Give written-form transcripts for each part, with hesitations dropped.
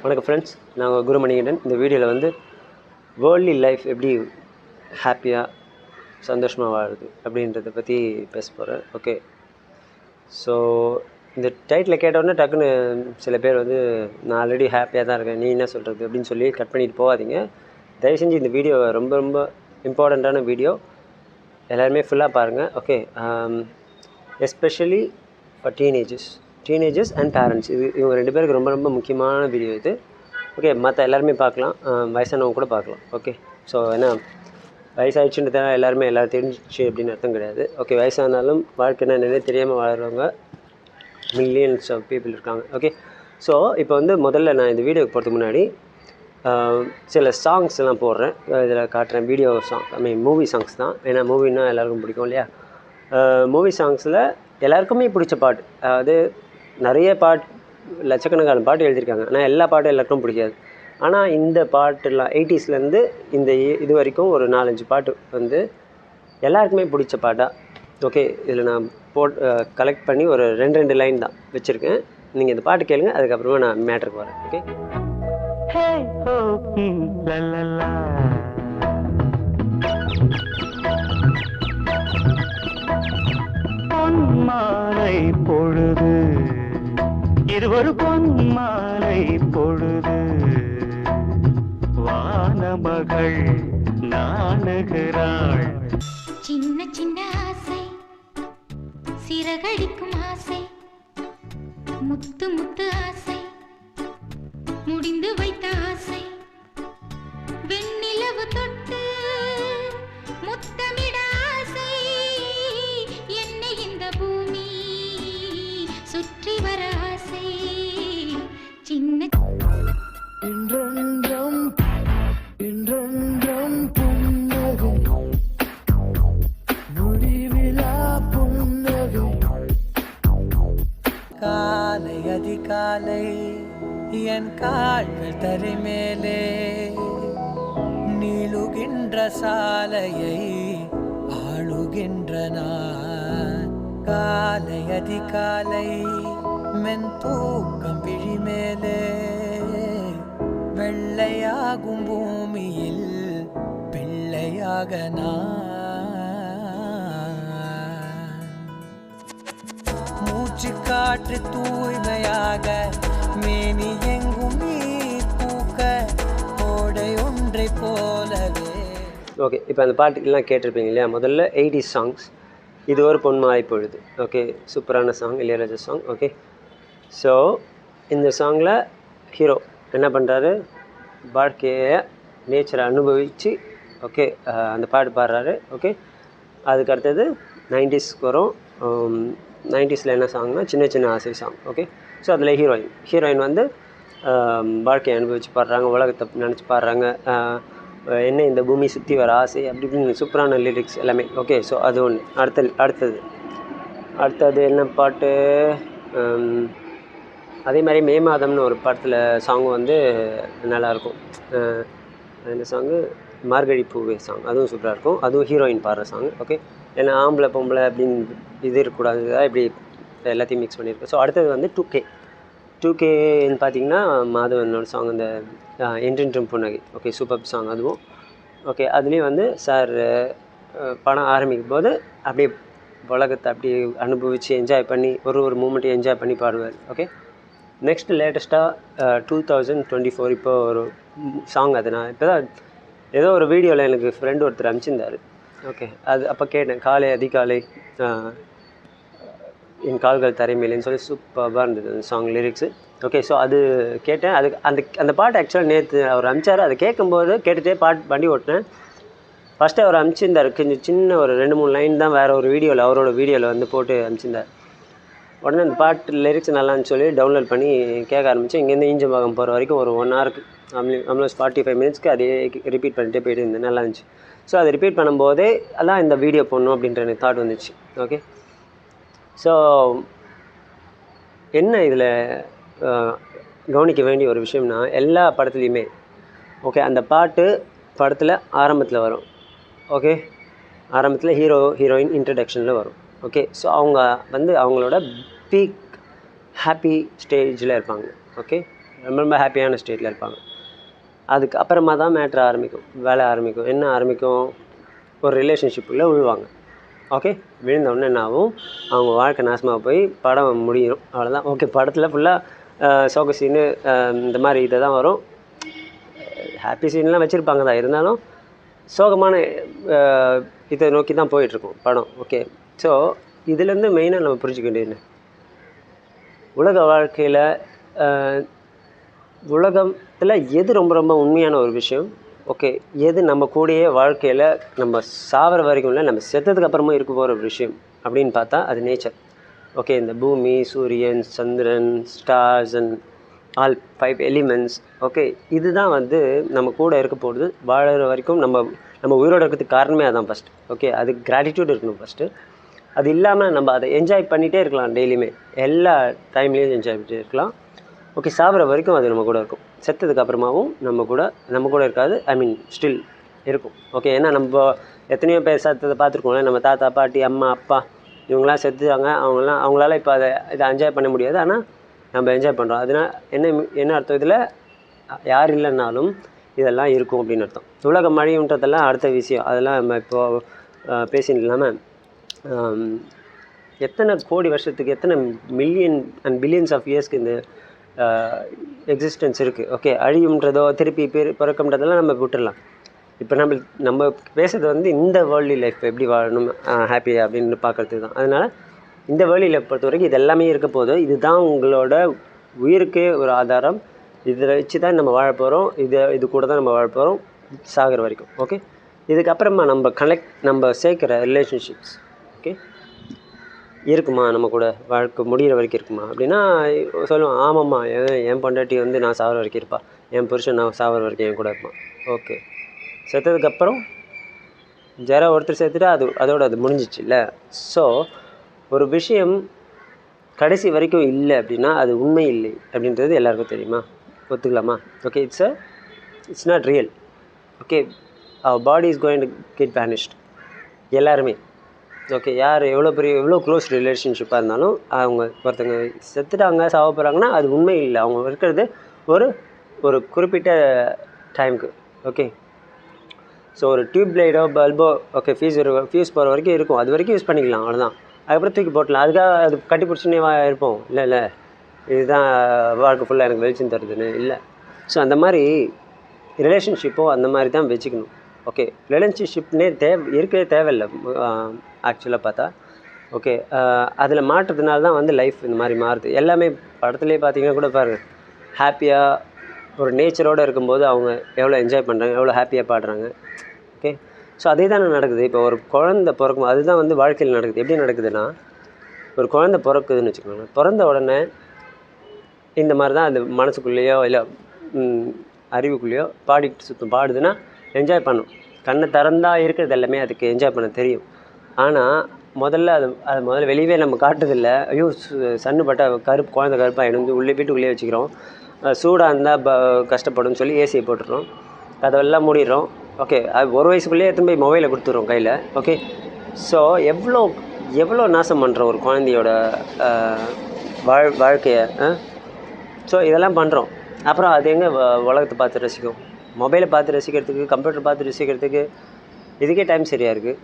வணக்கம் ஃப்ரெண்ட்ஸ், நான் உங்கள் குருமணிகண்டன். இந்த வீடியோவில் வந்து வேர்ல்ட்லி லைஃப் எப்படி ஹாப்பியாக சந்தோஷமாக வாழுது அப்படின்றத பற்றி பேச போகிறேன். ஓகே, ஸோ இந்த டைட்டில் கேட்டவுடனே டக்குன்னு சில பேர் வந்து நான் ஆல்ரெடி ஹாப்பியாக தான் இருக்கேன், நீ என்ன சொல்கிறது அப்படின்னு சொல்லி கட் பண்ணிட்டு போகாதீங்க. தயவு செஞ்சு இந்த வீடியோ ரொம்ப ரொம்ப இம்பார்ட்டண்ட்டான வீடியோ, எல்லாருமே ஃபுல்லாக பாருங்கள். Okay, especially for teenagers and parents. இவங்க ரெண்டு பேருக்கு ரொம்ப ரொம்ப முக்கியமான வீடியோ இது. ஓகே, மற்ற எல்லாருமே பார்க்கலாம், வயசானவங்க கூட பார்க்கலாம். ஓகே, ஸோ ஏன்னா வயசாகிடுச்சுன்றதுனால எல்லாரும் தெரிஞ்சிச்சு அப்படின்னு அர்த்தம் கிடையாது. ஓகே, வயசானாலும் வாழ்க்கை என்னென்னே தெரியாமல் வாழ்கிறவங்க மில்லியன்ஸ் ஆஃப் பீப்புள் இருக்காங்க. ஓகே, ஸோ இப்போ வந்து முதல்ல நான் இந்த வீடியோக்கு போகிறதுக்கு முன்னாடி சில சாங்ஸ் எல்லாம் போடுறேன், இதில் காட்டுறேன். வீடியோ சாங், மூவி சாங்ஸ் தான். ஏன்னா மூவின்னா எல்லாருக்கும் பிடிக்கும் இல்லையா. மூவி சாங்ஸில் எல்லாருக்குமே பிடிச்ச பாட்டு, அதாவது நிறைய லட்சக்கணக்கான பாட்டு எழுதியிருக்காங்க, ஆனால் எல்லா பாட்டும் எல்லாருக்கும் பிடிக்காது. ஆனால் இந்த பாட்டுலாம் 80ஸ்லேருந்து இந்த இது வரைக்கும் ஒரு 4-5 பாட்டு வந்து எல்லாருக்குமே பிடிச்ச பாட்டாக. ஓகே, இதில் நான் கலெக்ட் பண்ணி ஒரு 2 லைன் தான் வச்சுருக்கேன். நீங்கள் இந்த பாட்டு கேளுங்க, அதுக்கப்புறமா நான் மேட்டருக்கு வரேன். ஓகே, பொன்மாலை பொழுது, இது ஒரு பொன்மாலை பொழுது, வானமகள் நாணுகிறாள். சின்ன சின்ன ஆசை, சிறகடிக்கும் ஆசை, முத்து முத்து ஆசை, முடிந்து வைத்த ஆசை, வெண்ணிலவு தொட்டு முத்தமிட ஆசை, என்னை இந்த பூமி சுற்றி வர ஆசை. சின்ன இன்றென்றும் புன்னகை, முடிவிலா புன்னகை. காலை அதிகாலை என் கால்கள் தரை மேலே நீளுகின்ற சாலையை ஆளுகின்ற நான். காலை அதிகாலை மென் தூக்கம் விழி மேலே வெள்ளையாகும் பூமியில் பிள்ளையாக நான். மூச்சு காற்று தூய்மையாக மேனி எங்கும் நீர் பூக்க கோடை ஒன்றை போலவே. ஓகே, இப்போ அந்த பாட்டுக்கெல்லாம் கேட்டிருப்பீங்க இல்லையா. முதல்ல 80s சாங்ஸ், இது ஒரு பொன்மாலை பொழுது. ஓகே, சூப்பரான song, Ilaiyaraaja song. Okay, so இந்த சாங்கில் ஹீரோ என்ன பண்ணுறாரு, வாழ்க்கையை நேச்சரை அனுபவித்து ஓகே அந்த பாட்டு பாடுறாரு. ஓகே, அதுக்கு அடுத்தது 90ஸ்க்கு வரும். 90ஸில் என்ன சாங்னா சின்ன சின்ன ஆசை சாங். ஓகே, ஸோ அதில் ஹீரோயின் வந்து வாழ்க்கையை அனுபவித்து பாடுறாங்க, உலகத்தை நினச்சி பாடுறாங்க, என்ன இந்த பூமி சுற்றி வர ஆசை அப்படி இப்படின்னு சூப்பரான லிரிக்ஸ் எல்லாமே. ஓகே, ஸோ அது ஒன்று. அடுத்தது என்ன பாட்டு, அதே மாதிரி மே மாதம்னு ஒரு படத்தில் சாங் வந்து நல்லாயிருக்கும். அந்த சாங்கு மார்கழி பூவே சாங், அதுவும் சூப்பராக இருக்கும். அதுவும் ஹீரோயின் பாடுற சாங். ஓகே, ஏன்னா ஆம்பளை பொம்பளை அப்படின்னு இது இருக்கக்கூடாது, இப்படி எல்லாத்தையும் மிக்ஸ் பண்ணியிருக்கேன். ஸோ அடுத்தது வந்து 2Kன்னு பார்த்தீங்கன்னா மாதவனோட சாங், அந்த என்றென்றும் புன்னகை. ஓகே, சூப்பர் சாங் அதுவும். ஓகே, அதுலேயும் வந்து சார் படம் ஆரம்பிக்கும் போது அப்படியே உலகத்தை அப்படி அனுபவித்து என்ஜாய் பண்ணி ஒரு மூமெண்ட்டையும் என்ஜாய் பண்ணி பாடுவார். ஓகே, நெக்ஸ்ட்டு லேட்டஸ்ட்டாக 2024 இப்போ ஒரு சாங், அது நான் இப்போ தான் ஏதோ ஒரு வீடியோவில் எனக்கு ஃப்ரெண்டு ஒருத்தர் அனுப்பிச்சிருந்தார். ஓகே, அது அப்போ கேட்டேன், காலை அதிகாலை என் கால்கள் தரைமேலேன்னு சொல்லி சூப்பராக இருந்தது அந்த சாங் லிரிக்ஸு. ஓகே, ஸோ அது கேட்டேன். அதுக்கு அந்த பாட்டு ஆக்சுவலாக நேற்று அவர் அனுப்பிச்சார். அதை கேட்கும்போது கேட்டுகிட்டே வண்டி ஓட்டினேன். ஃபஸ்ட்டு அவர் அனுப்பிச்சிருந்தார், கொஞ்சம் சின்ன ஒரு 2-3 லைன் தான் வேறு ஒரு வீடியோவில், அவரோட வீடியோவில் வந்து போட்டு அனுப்பிச்சிருந்தார். உடனே அந்த பாட்டு லிரிக்ஸ் நல்லான்னு சொல்லி டவுன்லோட் பண்ணி கேட்க ஆரம்பித்தேன். இங்கேருந்து ஈஞ்சம்பாக்கம் போகிற வரைக்கும் ஒரு 1 ஹவருக்கு ஆல்மோஸ்ட் 45 மினிட்ஸ்க்கு அதே ரிப்பீட் பண்ணிட்டே போயிட்டு இருந்தேன். நல்லா இருந்துச்சு. ஸோ அதை ரிப்பீட் பண்ணும்போதே அதான் இந்த வீடியோ போடணும் அப்படின்ற எனக்கு தாட் வந்துச்சு. ஓகே, ஸோ என்ன இதில் கவனிக்க வேண்டிய ஒரு விஷயம்னா, எல்லா படத்துலையுமே ஓகே அந்த பாட்டு படத்தில் ஆரம்பத்தில் வரும். ஓகே, ஆரம்பத்தில் ஹீரோயின் இன்ட்ரடக்ஷனில் வரும். ஓகே, ஸோ அவங்க வந்து அவங்களோட பீக் ஹாப்பி ஸ்டேஜில் இருப்பாங்க. ஓகே, ரொம்ப ரொம்ப ஹாப்பியான ஸ்டேட்டில் இருப்பாங்க. அதுக்கு அப்புறமா தான் மேட்ரு ஆரம்பிக்கும், வேலை ஆரம்பிக்கும். என்ன ஆரம்பிக்கும்? ஒரு ரிலேஷன்ஷிப்பில் விழுவாங்க. ஓகே, விழுந்தவுடனே என்ன ஆகும்? அவங்க வாழ்க்கை நாசமாக போய் படம் முடியும், அவ்வளோதான். ஓகே, படத்தில் ஃபுல்லாக சோக சீனு இந்த மாதிரி இதை தான் வரும். ஹாப்பி சீன்லாம் வச்சுருப்பாங்க தான், இருந்தாலும் சோகமான இதை நோக்கி தான் போயிட்டுருக்கும் படம். ஓகே, ஸோ இதுலேருந்து மெயினாக நம்ம புரிஞ்சுக்க வேண்டியது, உலக வாழ்க்கையில் உலகத்தில் எது ரொம்ப ரொம்ப உண்மையான ஒரு விஷயம், ஓகே, எது நம்ம கூடயே வாழ்க்கையில் நம்ம சாகிற வரைக்கும் இல்லை, நம்ம செத்ததுக்கு அப்புறமா இருக்க போகிற ஒரு விஷயம் அப்படின்னு பார்த்தா அது நேச்சர். ஓகே, இந்த பூமி, சூரியன், சந்திரன், stars and all 5 elements. Okay, இதுதான் வந்து நம்ம கூட இருக்க போகிறது வாழற வரைக்கும். நம்ம உயிரோடு இருக்கிறதுக்கு காரணமே அதான் ஃபஸ்ட்டு. ஓகே, அதுக்கு கிராட்டிடியூட் இருக்கணும் ஃபஸ்ட்டு. அது இல்லாமல் நம்ம அதை என்ஜாய் பண்ணிகிட்டே இருக்கலாம், டெய்லியுமே எல்லா டைம்லேயும் என்ஜாய் பண்ணிகிட்டே இருக்கலாம். ஓகே, சாப்பிட்ற வரைக்கும் அது நம்ம கூட இருக்கும். செத்ததுக்கு அப்புறமாவும் நம்ம கூட இருக்காது, ஐ மீன் ஸ்டில் இருக்கும். ஓகே, ஏன்னா நம்ம எத்தனையோ பேர் செத்ததை பார்த்துருக்கோம்ல, நம்ம தாத்தா, பாட்டி, அம்மா, அப்பா இவங்களாம் செத்துட்டாங்க. அவங்களால இப்போ இதை என்ஜாய் பண்ண முடியாது, ஆனால் நம்ம என்ஜாய் பண்ணுறோம். அதனால் என்ன அர்த்தம்? இதில் யார் இல்லைன்னாலும் இதெல்லாம் இருக்கும் அப்படின்னு அர்த்தம். உலக மழைன்றதெல்லாம் அடுத்த விஷயம், அதெல்லாம் நம்ம இப்போது பேசின்னு இல்லாமல் எத்தனை கோடி வருஷத்துக்கு, எத்தனை மில்லியன் அண்ட் பில்லியன்ஸ் ஆஃப் இயர்ஸ்க்கு இந்த எக்ஸிஸ்டன்ஸ் இருக்குது. ஓகே, அழியுன்றதோ திருப்பி பிறக்கம்ன்றதெல்லாம் நம்ம விட்டுடலாம். இப்போ நம்ம பேசுகிறது வந்து இந்த வேர்ல்டு லைஃப் எப்படி வாழணும் ஹாப்பியாக அப்படின்னு பார்க்குறதுக்கு தான். அதனால் இந்த வேர்ல்டு லைஃப் பொறுத்த வரைக்கும் இது எல்லாமே இருக்க போது, இதுதான் உங்களோட உயிருக்கே ஒரு ஆதாரம். இதில் வச்சு தான் நம்ம வாழ போகிறோம், இது கூட தான் நம்ம வாழ போகிறோம் சாகிற வரைக்கும். ஓகே, இதுக்கப்புறமா நம்ம சேர்க்குற ரிலேஷன்ஷிப்ஸ் ஓகே இருக்குமா, நம்ம கூட வாழ்க்கை முடிகிற வரைக்கும் இருக்குமா அப்படின்னா சொல்லுவோம், ஆமாம்மா, என் பொண்டாட்டி வந்து நான் சாகிற வரைக்கும் இருப்பா, என் புருஷன் நான் சாகிற வரைக்கும் என் கூட இருப்பான். ஓகே, செத்ததுக்கப்புறம் யாராவது ஒருத்தர் சேர்த்துட்டா அதோட அது முடிஞ்சிச்சு இல்லை. ஸோ ஒரு விஷயம் கடைசி வரைக்கும் இல்லை அப்படின்னா அது உண்மை இல்லை அப்படின்றது எல்லாருக்கும் தெரியுமா, ஒத்துக்கலாமா? Okay, it's not real. Okay, அவர் body is going to get vanished, எல்லாருமே. ஓகே, யார் எவ்வளோ க்ளோஸ் ரிலேஷன்ஷிப்பாக இருந்தாலும் அவங்க ஒருத்தங்க செத்துட்டாங்க, சாவ போகிறாங்கன்னா அது உண்மை இல்லை. அவங்க இருக்கிறது ஒரு குறிப்பிட்ட டைமுக்கு. ஓகே, ஸோ ஒரு டியூப் லைட்டோ பல்போ ஓகே ஃபியூஸ் போகிற வரைக்கும் இருக்கும், அது வரைக்கும் யூஸ் பண்ணிக்கலாம், அவ்வளோதான். அதுக்கப்புறம் தூக்கி போட்டலாம். அதுக்காக அது கட்டி பிடிச்சினே இருப்போம் இல்லை இதுதான் வாழ்க்கை ஃபுல்லாக எனக்கு வெளிச்சம் தருதுன்னு இல்லை. ஸோ அந்த மாதிரி ரிலேஷன்ஷிப்போ அந்த மாதிரி தான் வச்சுக்கணும். ஓகே, ரிலேஷன்ஷிப்னே இருக்கவே தேவையில்லை ஆக்சுவலாக பார்த்தா. ஓகே, அதில் மாற்றத்தினால தான் வந்து லைஃப் இந்த மாதிரி மாறுது. எல்லாமே படத்துலேயே பார்த்தீங்கன்னா கூட பாருங்கள், ஹாப்பியாக ஒரு நேச்சரோடு இருக்கும்போது அவங்க எவ்வளோ என்ஜாய் பண்ணுறாங்க, எவ்வளோ ஹாப்பியாக பாடுறாங்க. ஓகே, ஸோ அதே தானே நடக்குது. இப்போ ஒரு குழந்தை பிறக்கும், அதுதான் வந்து வாழ்க்கையில் நடக்குது. எப்படி நடக்குதுன்னா, ஒரு குழந்தை பிறக்குதுன்னு வச்சுக்கோங்க, பிறந்த உடனே இந்த மாதிரி தான் அது மனசுக்குள்ளேயோ இல்லை அறிவுக்குள்ளேயோ பாடுதுன்னா என்ஜாய் பண்ணும். கண்ணை திறந்தா இருக்கிறது எல்லாமே அதுக்கு என்ஜாய் பண்ண தெரியும். ஆனால் முதல்ல வெளியவே நம்ம காட்டுறதில்லை. ஐயோ சன்னு பட்டா குழந்தை கருப்பாக வந்து வீட்டுக்குள்ளேயே வச்சுக்கிறோம். சூடாக இருந்தால் கஷ்டப்படும் சொல்லி ஏசியை போட்டுடுறோம், அதெல்லாம் மூடிடுறோம். ஓகே, அது ஒரு வயசுக்குள்ளேயே எடுத்துன்னு போய் மொபைலை கொடுத்துட்றோம் கையில். ஓகே, ஸோ எவ்வளோ நாசம் பண்ணுறோம் ஒரு குழந்தையோட வாழ்க்கையை. ஸோ இதெல்லாம் பண்ணுறோம். அப்புறம் அது எங்கே உலகத்தை பார்த்து ரசிக்கும்? மொபைலை பார்த்து ரசிக்கிறதுக்கு, கம்ப்யூட்டர் பார்த்து ரசிக்கிறதுக்கு இதுக்கே டைம் சரியாக இருக்குது.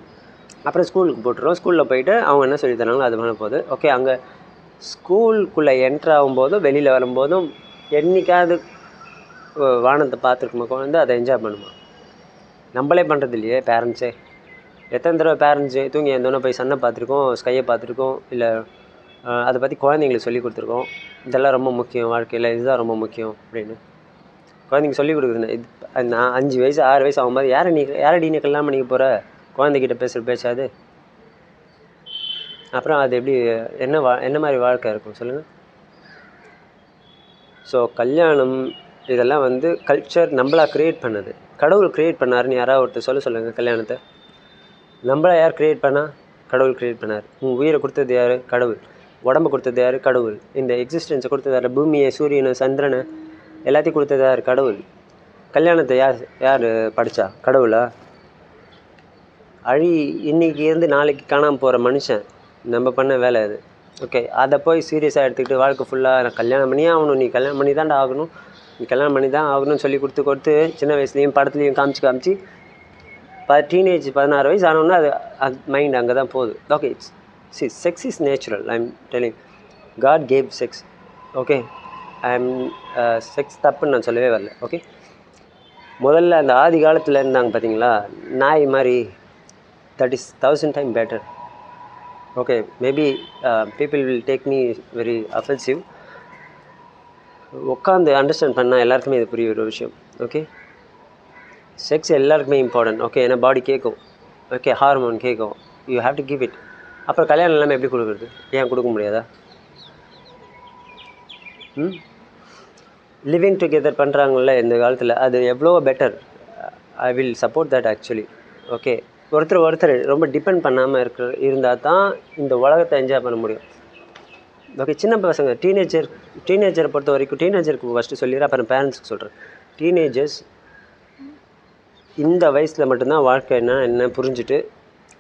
அப்புறம் ஸ்கூலுக்கு போட்டுருவோம். ஸ்கூலில் போயிட்டு அவங்க என்ன சொல்லி தராங்களோ அது பண்ண போகுது. ஓகே, அங்கே ஸ்கூலுக்குள்ளே என்ட்ரு ஆகும்போதும் வெளியில் வரும்போதும் என்றைக்காவது வானத்தை பார்த்துருக்குமா குழந்தை, அதை என்ஜாய் பண்ணுமா? நம்மளே பண்ணுறது இல்லையே பேரண்ட்ஸே. எத்தனை தடவை பேரண்ட்ஸு தூங்கி எந்தோன்னே போய் சன்னை பார்த்துருக்கோம், ஸ்கையை பார்த்துருக்கோம், இல்லை அதை பற்றி குழந்தைங்களுக்கு சொல்லி கொடுத்துருக்கோம். இதெல்லாம் ரொம்ப முக்கியம் வாழ்க்கையில், இதுதான் ரொம்ப முக்கியம் அப்படின்னு குழந்தைங்க சொல்லி கொடுக்குதுன்னு. நான் 5 வயசு 6 வயசு ஆகும்போது யாரடி நீ கல்யாணம் பண்ணிக்க போகிற, குழந்தைகிட்ட பேசுகிற பேச்சாது. அப்புறம் அது எப்படி என்ன மாதிரி வாழ்க்கை இருக்கும் சொல்லுங்கள்? ஸோ கல்யாணம் இதெல்லாம் வந்து கல்ச்சர் நம்மளாக க்ரியேட் பண்ணது. கடவுள் க்ரியேட் பண்ணாருன்னு யாராவது ஒருத்தர் சொல்லுங்கள் கல்யாணத்தை. நம்மளா யார் க்ரியேட் பண்ணால்? கடவுள் க்ரியேட் பண்ணார். உயிரை கொடுத்தது யார்? கடவுள். உடம்பு கொடுத்தது யார்? கடவுள். இந்த எக்ஸிஸ்டன்ஸை கொடுத்தது யார்? பூமியை, சூரியனை, சந்திரனை எல்லாத்தையும் கொடுத்தது யார்? கடவுள். கல்யாணத்தை யார் படித்தா? கடவுளா? இன்னைக்கு இருந்து நாளைக்கு காணாமல் போகிற மனுஷன் நம்ம பண்ண வேலை அது. ஓகே, அதை போய் சீரியஸாக எடுத்துக்கிட்டு வாழ்க்கை ஃபுல்லாக நான் கல்யாணம் பண்ணியே ஆகணும், நீ கல்யாணம் பண்ணி தான்டா ஆகணும், நீ கல்யாணம் பண்ணி தான் ஆகணும்னு சொல்லி கொடுத்து சின்ன வயசுலேயும் படத்துலேயும் காமிச்சு டீனேஜ் 16 வயசு ஆனோன்னா அது மைண்ட் அங்கே தான் போகுது. Okay, sex is natural. I am telling, God gave sex. Okay, sex தப்புன்னு நான் சொல்லவே வரல. ஓகே, முதல்ல அந்த ஆதி காலத்தில் இருந்தாங்க பார்த்தீங்களா, நாய் மாதிரி, that is 1000 times better. Okay, maybe people will take me very offensive. உட்காந்து அண்டர்ஸ்டாண்ட் பண்ணால் எல்லாருக்குமே இது புரிய ஒரு விஷயம். ஓகே, செக்ஸ் எல்லாருக்குமே இம்பார்ட்டன்ட். ஓகே, ஏன்னா பாடி கேட்கும். ஓகே, ஹார்மோன் கேட்கும், you have to give it. அப்புறம் கல்யாணம் எல்லாமே எப்படி கொடுக்குறது? ஏன் கொடுக்க முடியாதா? லிவிங் டுகெதர் பண்ணுறாங்கல்ல இந்த காலத்தில், அது எவ்வளோ better. I will support that actually. Okay, ஒருத்தர் ரொம்ப டிபெண்ட் பண்ணாமல் இருந்தால் தான் இந்த உலகத்தை என்ஜாய் பண்ண முடியும். ஓகே, சின்ன பசங்க டீனேஜரை பொறுத்த வரைக்கும், டீனேஜருக்கு ஃபஸ்ட்டு சொல்லிடுறேன், அப்புறம் பேரண்ட்ஸுக்கு சொல்கிறேன். டீனேஜர்ஸ் இந்த வயசில் மட்டும்தான் வாழ்க்கை என்ன புரிஞ்சுட்டு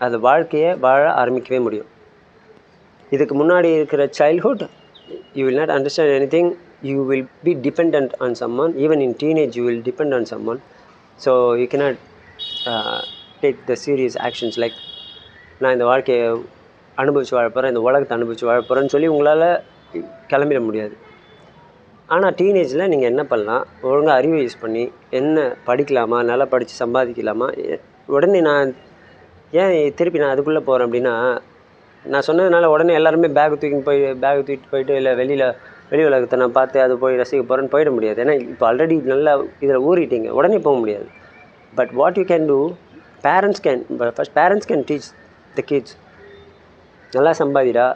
அது வாழ்க்கையை வாழ ஆரம்பிக்கவே முடியும். இதுக்கு முன்னாடி இருக்கிற childhood, you will not understand anything. You will be depend on someone. Even in teenage you will depend on someone. So you cannot take the serious actions like நான் இந்த வாழ்க்கையை அனுபவித்து வாழப்போகிறேன், இந்த உலகத்தை அனுபவித்து வாழப்போகிறேன்னு சொல்லி உங்களால் கிளம்பிட முடியாது. ஆனால் டீனேஜில் நீங்கள் என்ன பண்ணலாம், ஒழுங்காக அறிவை யூஸ் பண்ணி என்ன படிக்கலாமா, நல்லா படித்து சம்பாதிக்கலாமா. உடனே நான் திருப்பி அதுக்குள்ளே போகிறேன் அப்படின்னா, நான் சொன்னதுனால உடனே எல்லாருமே பேக் தூக்கிட்டு போயிட்டு இல்லை வெளி உலகத்தை நான் பார்த்து அது போய் ரசிக்க போகிறேன்னு போயிட முடியாது. ஏன்னா இப்போ ஆல்ரெடி நல்லா இதில் ஊறிட்டீங்க, உடனே போக முடியாது. But what you can do, parents can teach the kids. நல்லா சம்பாதிடா,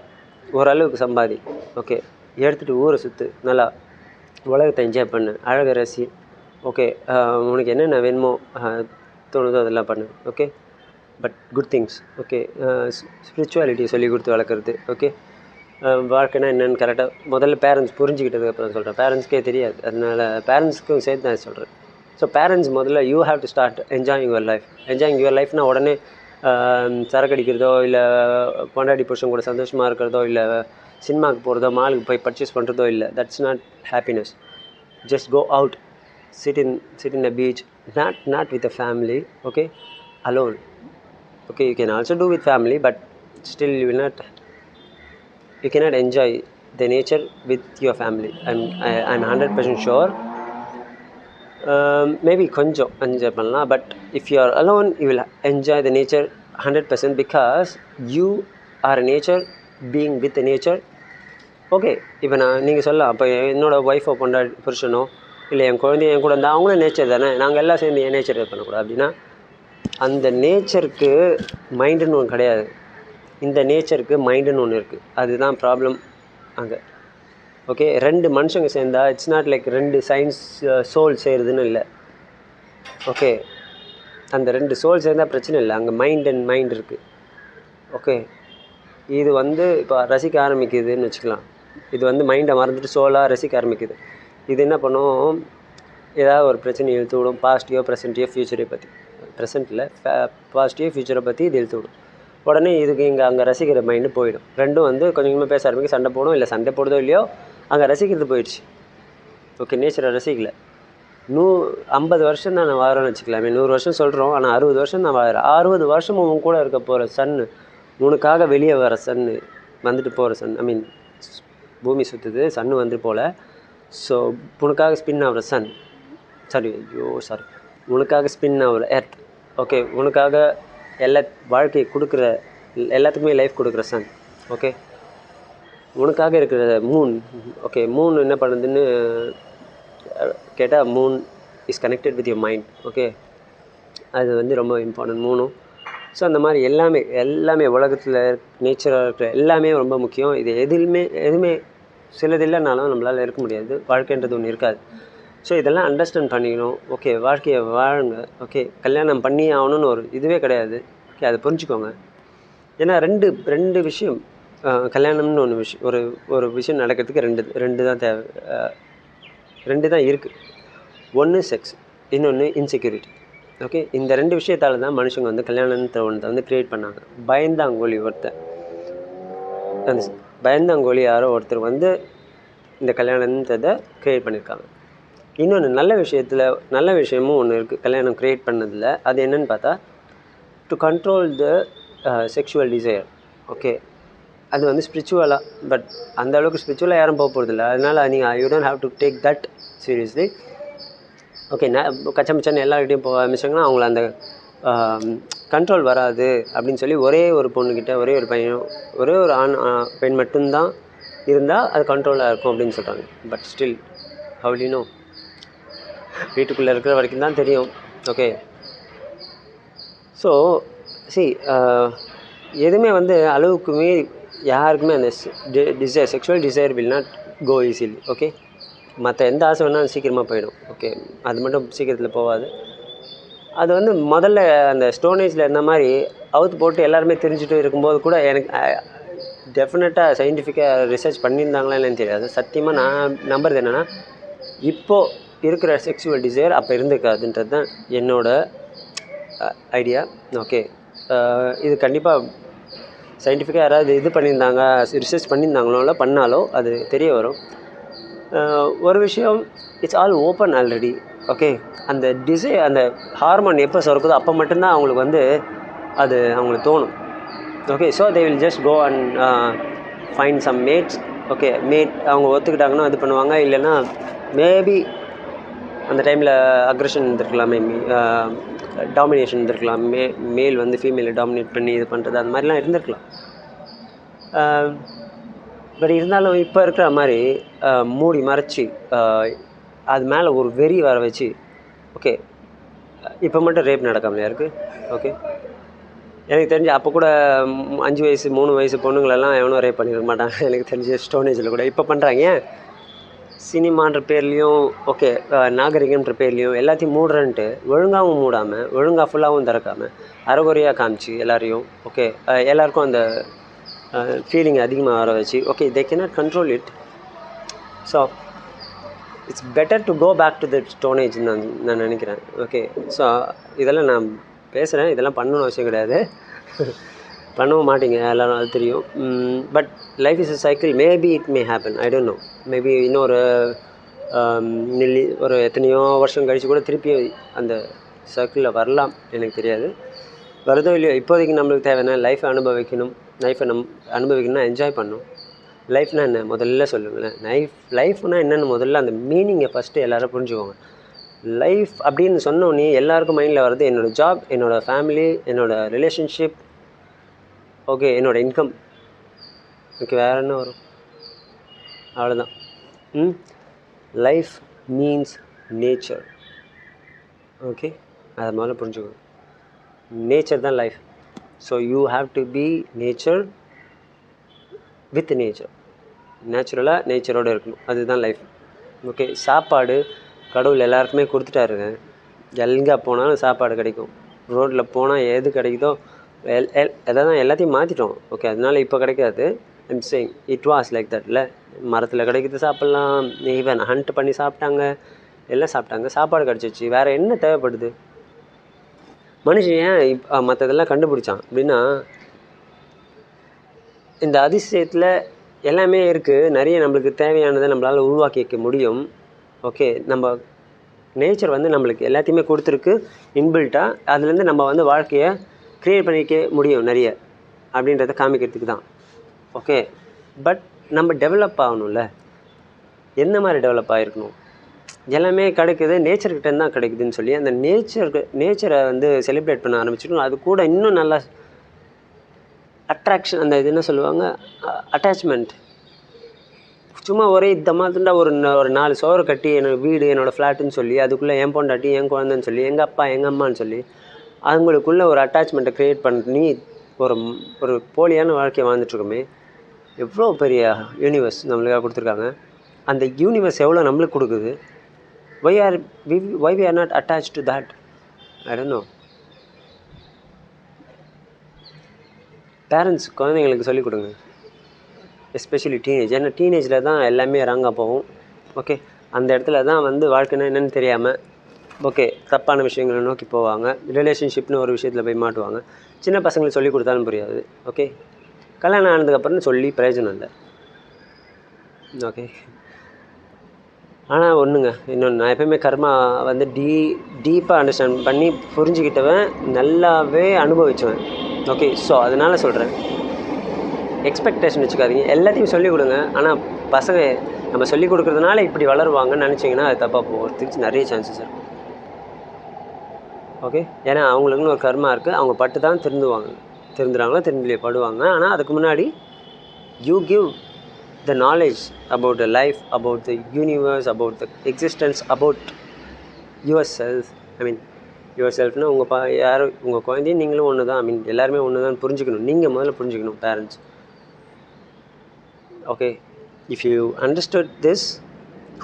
ஓரளவுக்கு சம்பாதி. ஓகே, எடுத்துகிட்டு ஊரை சுற்று, நல்லா உலகத்தை என்ஜாய் பண்ணு, அழகை ரசி. ஓகே, உனக்கு என்னென்ன வேணுமோ தோணுதோ அதெல்லாம் பண்ணு. Okay, but good things. Okay, spirituality சொல்லி கொடுத்து வளர்க்குறது. ஓகே, வாழ்க்கைனா என்னென்னு கரெக்டாக முதல்ல பேரண்ட்ஸ் புரிஞ்சுக்கிட்டதுக்கு அப்புறம் சொல்கிறேன். பேரண்ட்ஸ்க்கே தெரியாது, அதனால் பேரண்ட்ஸ்க்கும் சேர்த்து நான் சொல்கிறேன். ஸோ பேரண்ட்ஸ் முதல்ல you have to start enjoying your லைஃப்னால் உடனே சரக்கு அடிக்கிறதோ இல்லை பொண்டாடி புருஷன் கூட சந்தோஷமாக இருக்கிறதோ இல்லை சினிமாவுக்கு போகிறதோ மாலுக்கு போய் பர்ச்சேஸ் பண்ணுறதோ இல்லை. That's not happiness. Just go out, sit in a beach, not with a family. Okay, alone. Okay, you can also do with family, but still you cannot enjoy the nature with your family. I'm 100% sure. Maybe கொஞ்சம் enjoy பண்ணலாம், but if you are alone you will enjoy the nature 100% because you are a nature being with the nature. Okay, இப்போ நீங்கள் சொல்லலாம், அப்போ என்னோடய ஒய்ஃபோ புருஷனோ இல்லை என் குழந்தைய என் கூட இருந்தால் அவங்களும் நேச்சர் தானே, நாங்கள் எல்லாம் சேர்ந்து என் நேச்சர் பண்ணக்கூடாது அப்படின்னா, அந்த நேச்சருக்கு மைண்டுன்னு ஒன்று கிடையாது. இந்த நேச்சருக்கு மைண்டுன்னு ஒன்று இருக்குது. அதுதான் ப்ராப்ளம் அங்கே. ஓகே, 2 மனுஷங்க சேர்ந்தா it's not like 2 science soul செய்கிறதுன்னு இல்லை. ஓகே, அந்த 2 சோல் சேர்ந்தால் பிரச்சனை இல்லை, அங்கே மைண்ட் இருக்குது. ஓகே, இது இப்போ ரசிக்க ஆரம்பிக்குதுன்னு வச்சுக்கலாம். இது மைண்டை மறந்துட்டு சோலாக ரசிக்க ஆரம்பிக்குது. இது என்ன பண்ணும், ஏதாவது ஒரு பிரச்சனை இழுத்து விடும். பாஸ்ட்டையோ ப்ரெசென்ட்டையோ ஃப்யூச்சரையோ பற்றி, ப்ரெசென்ட்டில் பாஸ்ட்டையோ ஃப்யூச்சரை பற்றி இது இழுத்து விடும். உடனே இதுக்கு அங்கே ரசிக்கிற மைண்டு போயிடும். ரெண்டும் கொஞ்சம் கொஞ்சமாக பேச ஆரம்பிக்க, சண்டை போடும். இல்லை சண்டை போடுதோ இல்லையோ அங்கே ரசிக்கிறது போயிடுச்சு. ஓகே, நேச்சரை ரசிக்கலை. 50 வருஷம் தான் நான் வாழறேன்னு வச்சுக்கலாமே. 100 வருஷம் சொல்கிறோம், ஆனால் 60 வருஷம் நான் வாழறேன். 60 வருஷமும் உன் கூட இருக்க போகிற சன்னு, உனக்காக வெளியே வர சன்னு, வந்துட்டு போகிற சன், ஐ மீன் பூமி சுற்றுது, சன்னு வந்துட்டு போகல. ஸோ உனக்காக ஸ்பின் ஆகிற சன், சாரி உனக்காக ஸ்பின் ஆகிற எர்த். ஓகே, உனக்காக வாழ்க்கையை கொடுக்குற, எல்லாத்துக்குமே லைஃப் கொடுக்குற சன். ஓகே, உனக்காக இருக்கிற மூன். ஓகே, மூன் என்ன பண்ணுதுன்னு கேட்டால், Moon is connected with your mind. Okay, அது ரொம்ப இம்பார்ட்டன்ட் மூணும். ஸோ அந்த மாதிரி எல்லாமே உலகத்தில் நேச்சராக இருக்கிற எல்லாமே ரொம்ப முக்கியம். இது எதுவுமே சிலது இல்லைனாலும் நம்மளால் இருக்க முடியாது. வாழ்க்கைன்றது ஒன்று இருக்காது. ஸோ இதெல்லாம் அண்டர்ஸ்டாண்ட் பண்ணிக்கணும். ஓகே, வாழ்க்கையை வாழுங்க. ஓகே, கல்யாணம் பண்ணி ஆகணும்னு ஒரு இதுவே கிடையாது. ஓகே, அதை புரிஞ்சுக்கோங்க. ஏன்னா ரெண்டு விஷயம், கல்யாணம்னு ஒரு விஷயம் நடக்கிறதுக்கு ரெண்டு தான் தேவை, 2 தான் இருக்குது. ஒன்று செக்ஸ், இன்னொன்று இன்செக்யூரிட்டி. ஓகே, இந்த 2 விஷயத்தால் தான் மனுஷங்க கல்யாணத்தை ஒன்றத்தை க்ரியேட் பண்ணாங்க. பயந்தாங்கோலி ஒருத்தன். பயந்தாங்கோலி யாரோ ஒருத்தர் வந்து இந்த கல்யாணத்தை க்ரியேட் பண்ணியிருக்காங்க. இன்னொன்று நல்ல விஷயமும் ஒன்று இருக்குது கல்யாணம் க்ரியேட் பண்ணதில். அது என்னன்னு பார்த்தா to control the sexual desire. Okay, அது வந்து ஸ்பிரிச்சுவலாக, பட் அந்த அளவுக்கு ஸ்பிரிச்சுவலாக யாரும் போக போகிறதில்ல. அதனால் நீங்கள் you don't have to take that seriously. Okay, கச்சமிச்சன்னு எல்லார்கிட்டையும் போக ஆரம்பிச்சாங்கன்னா அவங்கள அந்த கண்ட்ரோல் வராது அப்படின்னு சொல்லி ஒரே ஒரு பொண்ணுக்கிட்ட ஒரே ஒரு பையன் ஒரே ஒரு பெண் மட்டும்தான் இருந்தால் அது கண்ட்ரோலாக இருக்கும் அப்படின்னு சொல்கிறாங்க. But still how you know, வீட்டுக்குள்ளே இருக்கிற வரைக்கும் தான் தெரியும். ஓகே, ஸோ எதுவுமே வந்து அளவுக்கு மீறி யாருக்குமே அந்த sexual desire will not go easily. Okay, மற்ற எந்த ஆசை வேணாலும் சீக்கிரமாக போயிடும். ஓகே, அது மட்டும் சீக்கிரத்தில் போகாது. அது வந்து முதல்ல அந்த ஸ்டோனேஜில் இருந்த மாதிரி அவுத்து போட்டு எல்லாருமே தெரிஞ்சுட்டு இருக்கும்போது கூட எனக்கு டெஃபினட்டாக சயின்டிஃபிக்காக ரிசர்ச் பண்ணியிருந்தாங்களா என்னன்னு தெரியாது. சத்தியமாக நான் நம்புறது என்னென்னா இப்போது இருக்கிற செக்ஷுவல் டிசைர் அப்போ இருந்திருக்காதுன்றது தான் என்னோடய ஐடியா. ஓகே, இது கண்டிப்பாக சயின்டிஃபிக்காக யாராவது இது பண்ணியிருந்தாங்க ரிசர்ச் பண்ணியிருந்தாங்களோ பண்ணாலோ அது தெரிய வரும். ஒரு விஷயம், it's all open already. Okay, அந்த அந்த ஹார்மோன் எப்போ சுரக்குதோ அப்போ மட்டும்தான் அவங்களுக்கு வந்து அது அவங்களுக்கு தோணும். Okay, so they will just go and find some mates. Okay, அவங்க ஒத்துக்கிட்டாங்கன்னா இது பண்ணுவாங்க. இல்லைன்னா மேபி அந்த டைமில் அக்ரெஷன் இருந்திருக்கலாம், மேபி டாமினேஷன் இருந்திருக்கலாம், மேல் வந்து ஃபீமேலை டாமினேட் பண்ணி இது பண்ணுறது அந்த மாதிரிலாம் இருந்திருக்கலாம். பட் இருந்தாலும் இப்போ இருக்கிற மாதிரி மூடி மறைச்சி அது மேலே ஒரு வெறி வர வச்சு, ஓகே இப்போ மட்டும் ரேப் நடக்காமலையா இருக்குது. ஓகே, எனக்கு தெரிஞ்சு அப்போ கூட 5 வயசு 3 வயசு பொண்ணுங்களெல்லாம் எவனும் ரேப் பண்ணியிருக்க மாட்டாங்க எனக்கு தெரிஞ்ச ஸ்டோனேஜில் கூட. இப்போ பண்ணுறாங்க சினிமான்ற பேர்லேயும், ஓகே நாகரிகன்ற பேர்லேயும் எல்லாத்தையும் மூடுறன்ட்டு ஒழுங்காகவும் மூடாமல் ஒழுங்காக ஃபுல்லாகவும் திறக்காமல் அரைகுறையாக காமிச்சு எல்லாரையும், ஓகே எல்லாருக்கும் அந்த ஃபீலிங் அதிகமாக வர வச்சு, okay they cannot control it. So it's better to go back to that stone age நான் நினைக்கிறேன். ஓகே, ஸோ இதெல்லாம் நான் பேசுகிறேன், இதெல்லாம் பண்ணணும்னு அவசியம் கிடையாது, பண்ணவும் மாட்டீங்க எல்லோரும், அது தெரியும். But life is a cycle, maybe it may happen, I don't know. Maybe இன்னொரு ஒரு எத்தனையோ வருஷம் கழித்து கூட திருப்பி அந்த சர்க்கிளில் வரலாம், எனக்கு தெரியாது. வருதோ இல்லையோ, இப்போதைக்கு நம்மளுக்கு தேவைன்னா லைஃப்பை அனுபவிக்கணும். லைஃப்பை அனுபவிக்கணும்னா என்ஜாய் பண்ணணும். லைஃப்னால் என்ன முதல்ல சொல்லுங்களேன். லைஃப்னால் என்னென்னு முதல்ல அந்த மீனிங்கை ஃபஸ்ட்டு எல்லோரும் புரிஞ்சுக்கோங்க. லைஃப் அப்படின்னு சொன்னோன்னே எல்லாருக்கும் மைண்டில் வர்றது என்னோடய ஜாப், என்னோடய ஃபேமிலி, என்னோடய ரிலேஷன்ஷிப், ஓகே என்னோடய இன்கம். ஓகே, வேறு என்ன வரும்? அவ்வளோதான். Life means nature. ஓகே, அதை முதல்ல புரிஞ்சுக்கோங்க. நேச்சர் தான் life. So you have to be nature with nature. நேச்சுரலாக நேச்சரோடு இருக்கணும், அதுதான் லைஃப். ஓகே, சாப்பாடு கடவுள் எல்லாருக்குமே கொடுத்துட்டாருங்க. எங்கே போனாலும் சாப்பாடு கிடைக்கும். ரோட்டில் போனால் எது கிடைக்குதோ எதாவது எல்லாத்தையும் மாற்றிட்டோம். ஓகே, அதனால இப்போ கிடைக்காது. I'm saying it was like that. இல்லை, மரத்தில் கிடைக்கிறது சாப்பிட்லாம், ஈவன் ஹண்ட் பண்ணி சாப்பிட்டாங்க, எல்லாம் சாப்பிட்டாங்க, சாப்பாடு கிடச்சிச்சு. வேறு என்ன தேவைப்படுது? மனுஷன் ஏன் மற்றதெல்லாம் கண்டுபிடிச்சான் அப்படின்னா, இந்த அதிசயத்தில் எல்லாமே இருக்குது, நிறைய நம்மளுக்கு தேவையானதை நம்மளால் உருவாக்கிக்க முடியும். ஓகே, நம்ம நேச்சர் வந்து நம்மளுக்கு எல்லாத்தையுமே கொடுத்துருக்கு இன்பில்ட்டாக. அதுலேருந்து நம்ம வந்து வாழ்க்கையை க்ரியேட் பண்ணிக்க முடியும் நிறைய, அப்படின்றத காமிக்கிறதுக்கு தான். ஓகே, பட் நம்ம டெவலப் ஆகணும்ல. எந்த மாதிரி டெவலப் ஆகிருக்கணும்? எல்லாமே கிடைக்குது நேச்சர்கிட்டேருந்து தான் கிடைக்குதுன்னு சொல்லி அந்த நேச்சரை வந்து செலிப்ரேட் பண்ண ஆரம்பிச்சிட்டோம். அது கூட இன்னும் நல்லா அட்ராக்ஷன், அந்த இது என்ன சொல்லுவாங்க, அட்டாச்மெண்ட். சும்மா ஒரே இந்த மாதிரிண்டா ஒரு 4 சோறு கட்டி என்னோடய வீடு என்னோடய ஃப்ளாட்டுன்னு சொல்லி அதுக்குள்ளே என் பொண்டாட்டி என் குழந்தைன்னு சொல்லி எங்கள் அப்பா எங்கள் அம்மான்னு சொல்லி அவங்களுக்குள்ளே ஒரு அட்டாச்மெண்ட்டை க்ரியேட் பண்ணி ஒரு போலியான வாழ்க்கையை வாழ்ந்துட்டுருக்கோமே. எவ்வளோ பெரிய யூனிவர்ஸ் நம்மளுக்காக கொடுத்துருக்காங்க. அந்த யூனிவர்ஸ் எவ்வளோ நம்மளுக்கு கொடுக்குது. why we are not attached to that? I don't know. Parents குழந்தைங்களுக்கு சொல்லிக் கொடுங்க, எஸ்பெஷலி டீனேஜ். ஏன்னா டீனேஜில் தான் எல்லாமே ராங்காக போகும். ஓகே, அந்த இடத்துல தான் வந்து வாழ்க்கைன்னா என்னென்னு தெரியாமல், ஓகே தப்பான விஷயங்களை நோக்கி போவாங்க. ரிலேஷன்ஷிப்னு ஒரு விஷயத்தில் போய் மாட்டுவாங்க. சின்ன பசங்களுக்கு சொல்லிக் கொடுத்தாலும் புரியாது. ஓகே, கல்யாணம் ஆனதுக்கப்புறம் சொல்லி பிரயோஜனம் இல்லை. ஓகே. ஆனால் ஒன்றுங்க, இன்னொன்று, நான் எப்போயுமே கர்மா வந்து டீப்பாக அண்டர்ஸ்டாண்ட் பண்ணி புரிஞ்சுக்கிட்டவன், நல்லாவே அனுபவிச்சவன். ஓகே. ஸோ அதனால் சொல்கிறேன், எக்ஸ்பெக்டேஷன் வச்சுக்காதீங்க. எல்லாத்தையும் சொல்லிக் கொடுங்க. ஆனால் பசங்க நம்ம சொல்லிக் கொடுக்குறதுனால இப்படி வளருவாங்கன்னு நினச்சிங்கன்னா அது தப்பாக போகிறதுக்கு நிறைய சான்சஸ் இருக்கும். ஓகே. ஏன்னா அவங்களுக்குன்னு ஒரு கர்மா இருக்குது. அவங்க பட்டு தான் திருந்துறாங்களோ திருந்தலையோ படுவாங்க. ஆனால் அதுக்கு முன்னாடி you give the knowledge about the life, about the universe, about the existence, about yourself. I mean yourselfனா உங்கள் குழந்தையும் நீங்களும் ஒன்று தான். ஐ மீன் எல்லாருமே ஒன்று தான் புரிஞ்சுக்கணும். நீங்கள் முதல்ல புரிஞ்சுக்கணும், parents. Okay. If you understood this,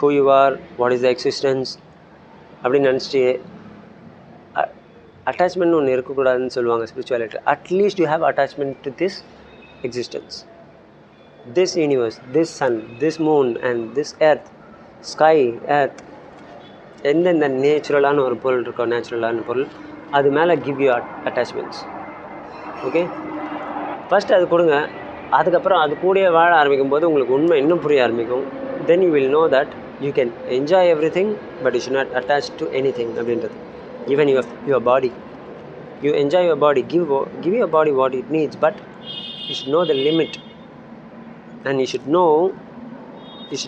who you are, what is the existence அப்படின்னு நினச்சிட்டு அட்டாச்மெண்ட் ஒன்று இருக்கக்கூடாதுன்னு சொல்லுவாங்க spirituality. At least you have attachment to this existence, this universe, this sun, this moon and this earth, sky, earth. எந்தெந்த நேச்சுரலான ஒரு பொருள் இருக்கோ, நேச்சுரலான பொருள், அது மேலே give you attachments. Okay. First அது கொடுங்க. அதுக்கப்புறம் அது கூடயே வாழ ஆரம்பிக்கும் போது உங்களுக்கு உண்மை இன்னும் புரிய ஆரம்பிக்கும். Then you will know that you can enjoy everything, but you should not attach to anything அப்படின்றது. Even your body, you enjoy your body, give your body what it needs, but you should know the limit. And you should know, you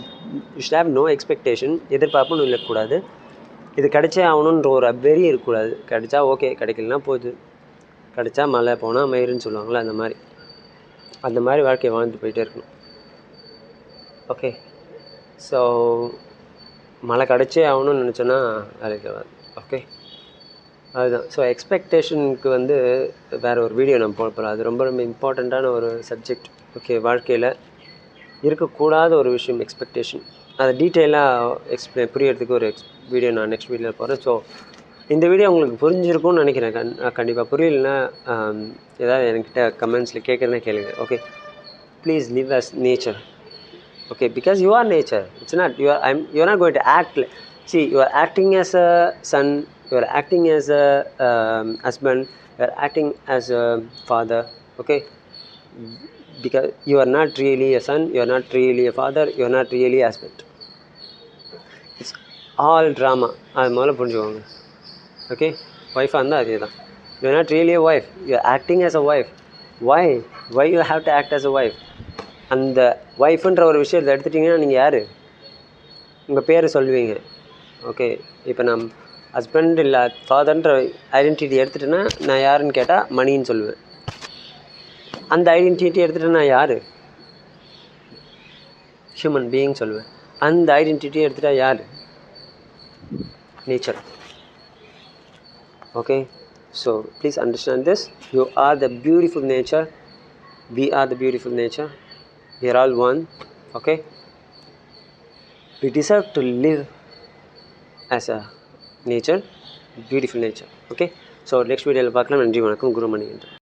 should have no expectation. எதிர்பார்ப்புன்னு இருக்கக்கூடாது. இது கிடைச்சே ஆகணுன்ற ஒரு வெறி இருக்கக்கூடாது. கிடைச்சா okay, கிடைக்கலனா போகுது. கிடைச்சா மழை, போனால் மயிருன்னு சொல்லுவாங்களே, அந்த மாதிரி வாழ்க்கையை வாழ்ந்து போயிட்டே இருக்கணும். ஓகே. ஸோ மழை கிடைச்சே ஆகணும்னு நினச்சோன்னா வேலைக்கு வராது. ஓகே. அதுதான். ஸோ எக்ஸ்பெக்டேஷனுக்கு வந்து வேறு ஒரு வீடியோ நம்ம போட போகிறோம். அது ரொம்ப ரொம்ப இம்பார்ட்டண்ட்டான ஒரு சப்ஜெக்ட். ஓகே. வாழ்க்கையில் இருக்கக்கூடாத ஒரு விஷயம் எக்ஸ்பெக்டேஷன். அதை டீட்டெயிலாக புரியறதுக்கு ஒரு வீடியோ நான் நெக்ஸ்ட் வீடியோவில் போகிறேன். ஸோ இந்த வீடியோ உங்களுக்கு புரிஞ்சிருக்கும்னு நினைக்கிறேன். கண்டிப்பாக புரியலன்னா ஏதாவது என்கிட்ட கமெண்ட்ஸில் கேட்குறதுனா கேளுங்க. Okay. Please live as nature. Okay. Because you are nature. It's not you are not going to act. See, you are acting as a son, you are acting as a husband, you are acting as a father. Okay. Because you are not really a son, you are not really a father, you are not really a husband. It's all drama. அது முதல்ல புரிஞ்சுக்கோங்க. Okay. ஒய்ஃபாக இருந்தால் அதே தான். You are not really a wife, you are acting as a wife. Why you have to act as a wife? அந்த ஒய்ஃபுன்ற ஒரு விஷயத்தை எடுத்துட்டிங்கன்னா நீங்கள் யார்? உங்கள் பேர் சொல்லுவீங்க. ஓகே. இப்போ நான் ஹஸ்பண்ட் இல்லை ஃபாதர்ன்ற ஐடென்டிட்டி எடுத்துகிட்டேன்னா நான் யாருன்னு கேட்டால் மணின்னு சொல்லுவேன். அந்த ஐடென்டிட்டி எடுத்துகிட்டு நான் யார்? ஹியூமன் பீயிங் சொல்லுவேன். அந்த ஐடென்டிட்டி எடுத்துகிட்டா யார்? Nature. Okay. So please understand this. You are the beautiful nature. We are the beautiful nature. We are all one. Okay. We deserve to live as a nature, beautiful nature. Okay. So next video பார்க்கலாம். நன்றி, வணக்கம். குருமணி.